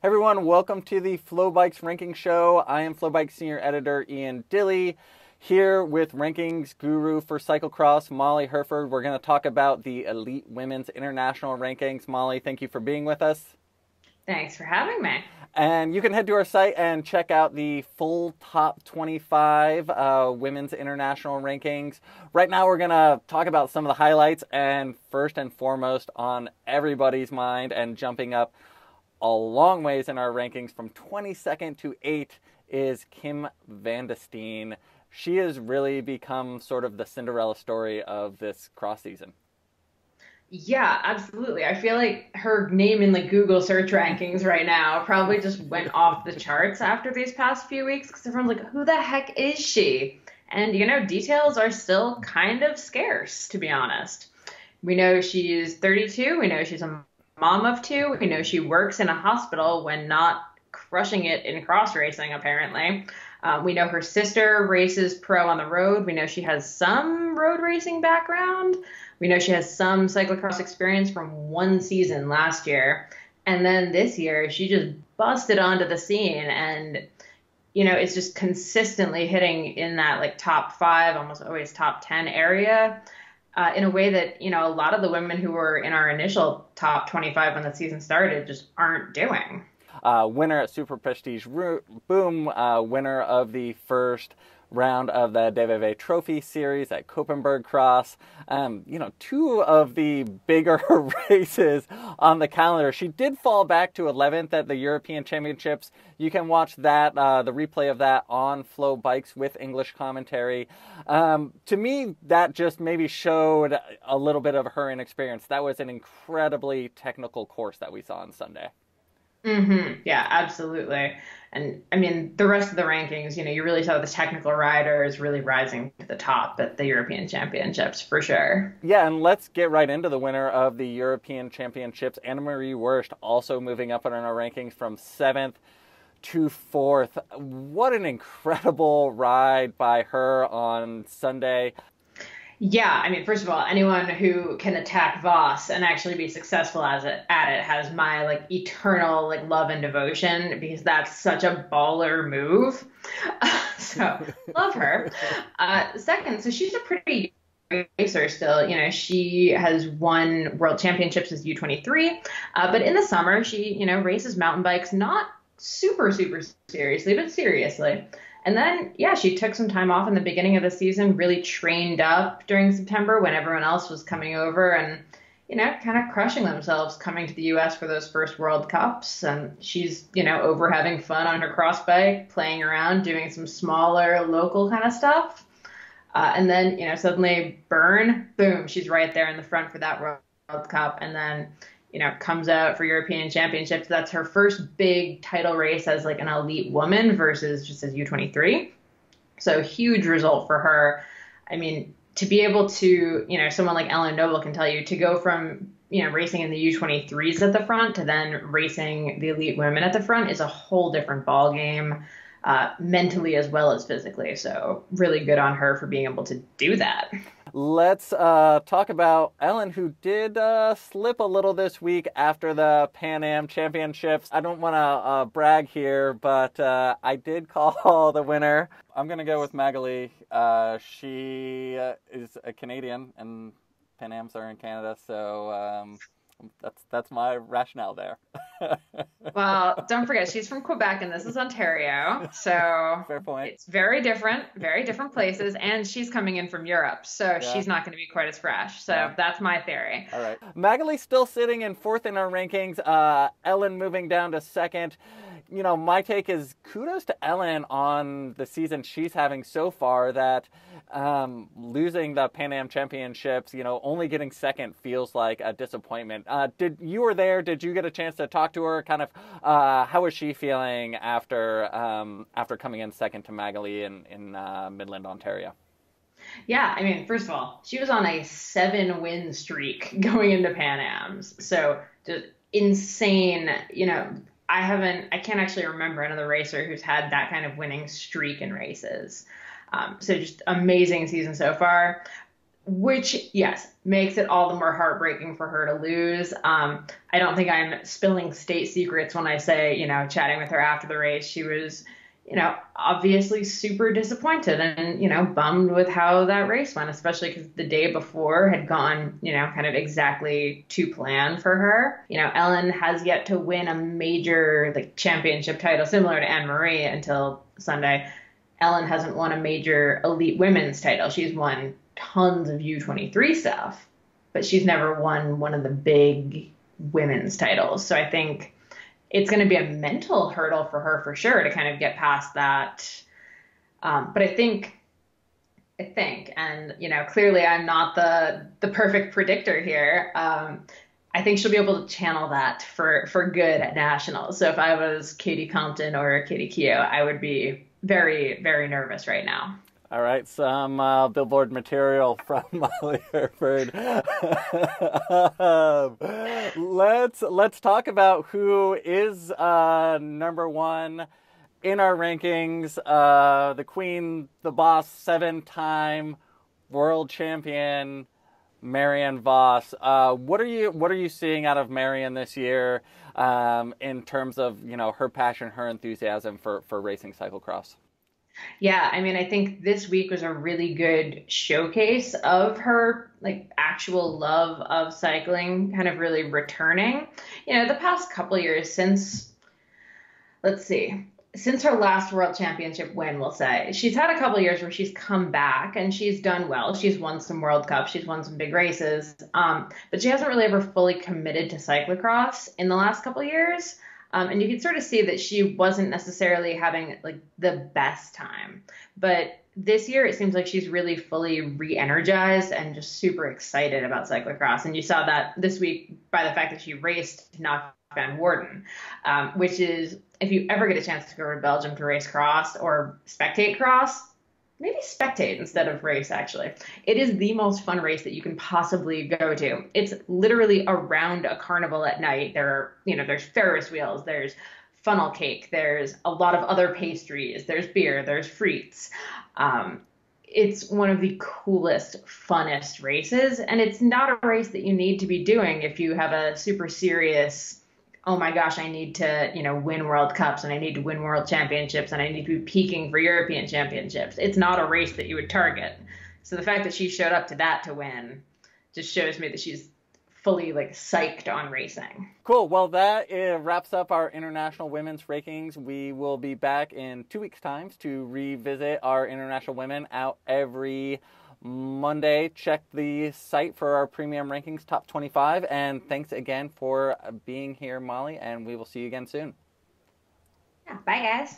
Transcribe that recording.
Everyone, welcome to the FloBikes Ranking Show. I am FloBikes Senior Editor Ian Dille, here with rankings guru for cyclocross, Molly Hurford. We're going to talk about the Elite Women's International Rankings. Molly, thank you for being with us. Thanks for having me. And you can head to our site and check out the full top 25 women's international rankings. Right now we're going to talk about some of the highlights, and first and foremost on everybody's mind and jumping up a long ways in our rankings from 22nd to 8th is Kim van Steene. She has really become sort of the Cinderella story of this cross season. Yeah, absolutely. I feel like her name in like Google search rankings right now probably just went off the charts after these past few weeks because everyone's like, who the heck is she? And, details are still kind of scarce, to be honest. We know she's 32. We know she's a mom of two. We know she works in a hospital when not crushing it in cross racing, apparently. We know her sister races pro on the road. We know she has some road racing background. We know she has some cyclocross experience from one season last year. And then this year, she just busted onto the scene and, it's just consistently hitting in that like top 5, almost always top 10 area in a way that, a lot of the women who were in our initial top 25 when the season started just aren't doing. Winner at Super Prestige Boom, winner of the first round of the DVV Trophy Series at Koppenberg Cross. Two of the bigger races on the calendar. She did fall back to 11th at the European Championships. You can watch that, the replay of that on FloBikes with English commentary. To me, that just maybe showed a little bit of her inexperience. That was an incredibly technical course that we saw on Sunday. Yeah, absolutely. And I mean, the rest of the rankings, you really saw the technical riders really rising to the top at the European Championships for sure. Yeah, and let's get right into the winner of the European Championships, Anne-Marie Wurst, also moving up in our rankings from 7th to 4th. What an incredible ride by her on Sunday. Yeah, I mean, first of all, anyone who can attack Vos and actually be successful at it has my like eternal like love and devotion because that's such a baller move. So love her. Second, so she's a pretty young racer still. She has won world championships as U23, but in the summer she races mountain bikes not super seriously, but seriously. And then, yeah, she took some time off in the beginning of the season, really trained up during September when everyone else was coming over and, kind of crushing themselves coming to the U.S. for those first World Cups. And she's, over having fun on her cross bike, playing around, doing some smaller local kind of stuff. And then, suddenly boom, she's right there in the front for that World Cup. And then, comes out for European Championships. That's her first big title race as like an elite woman versus just as U23. So huge result for her. I mean, to be able to, someone like Ellen Noble can tell you to go from, racing in the U23s at the front to then racing the elite women at the front is a whole different ball game, mentally as well as physically. So really good on her for being able to do that. Let's talk about Ellen, who did slip a little this week after the Pan Am Championships. I don't want to brag here, but I did call the winner. I'm going to go with Magali. She is a Canadian, and Pan Ams are in Canada, so that's my rationale there. Well, don't forget, she's from Quebec and this is Ontario. So fair point. It's very different places. And she's coming in from Europe. So she's not going to be quite as fresh. So that's my theory. All right. Magali's still sitting in 4th in our rankings. Ellen moving down to 2nd. My take is kudos to Ellen on the season she's having so far, that losing the Pan Am Championships, only getting 2nd feels like a disappointment. You were there? Did you get a chance to talk to her? Kind of, how was she feeling after coming in 2nd to Magali in Midland, Ontario? Yeah, I mean, first of all, she was on a 7-win streak going into Pan Ams. So just insane, I can't actually remember another racer who's had that kind of winning streak in races. So just amazing season so far. which, yes, makes it all the more heartbreaking for her to lose. I don't think I'm spilling state secrets when I say, chatting with her after the race, she was, obviously super disappointed and, bummed with how that race went, especially because the day before had gone, kind of exactly to plan for her. Ellen has yet to win a major like championship title similar to Anne-Marie until Sunday. Ellen hasn't won a major elite women's title. She's won tons of U23 stuff, but she's never won one of the big women's titles. So I think it's going to be a mental hurdle for her for sure to kind of get past that. But I think, and clearly I'm not the perfect predictor here. I think she'll be able to channel that for good at nationals. So if I was Katie Compton or Katie Keough, I would be very, very nervous right now. All right, some billboard material from Molly Hurford. Let's talk about who is number one in our rankings. The queen, the boss, 7-time world champion, Marianne Vos. What are you seeing out of Marianne this year in terms of her passion, her enthusiasm for racing cyclocross? Yeah, I mean, I think this week was a really good showcase of her like actual love of cycling kind of really returning. The past couple of years let's see, since her last world championship win, we'll say, she's had a couple of years where she's come back and she's done well. She's won some World Cups, she's won some big races, but she hasn't really ever fully committed to cyclocross in the last couple of years. And you can sort of see that she wasn't necessarily having like the best time. But this year, it seems like she's really fully re-energized and just super excited about cyclocross. And you saw that this week by the fact that she raced to knock Van Worden, which is, if you ever get a chance to go to Belgium to race cross or spectate cross, maybe spectate instead of race, actually. It is the most fun race that you can possibly go to. It's literally around a carnival at night. There's Ferris wheels, there's funnel cake, there's a lot of other pastries, there's beer, there's frites. It's one of the coolest, funnest races, and it's not a race that you need to be doing if you have a super serious, oh my gosh, I need to, win World Cups and I need to win World Championships and I need to be peaking for European Championships. It's not a race that you would target. So the fact that she showed up to that to win just shows me that she's fully like psyched on racing. Cool. Well, that wraps up our international women's rankings. We will be back in 2 weeks' time to revisit our international women out every Monday. Check the site for our premium rankings, top 25. And thanks again for being here, Molly, and we will see you again soon. Yeah, bye, guys.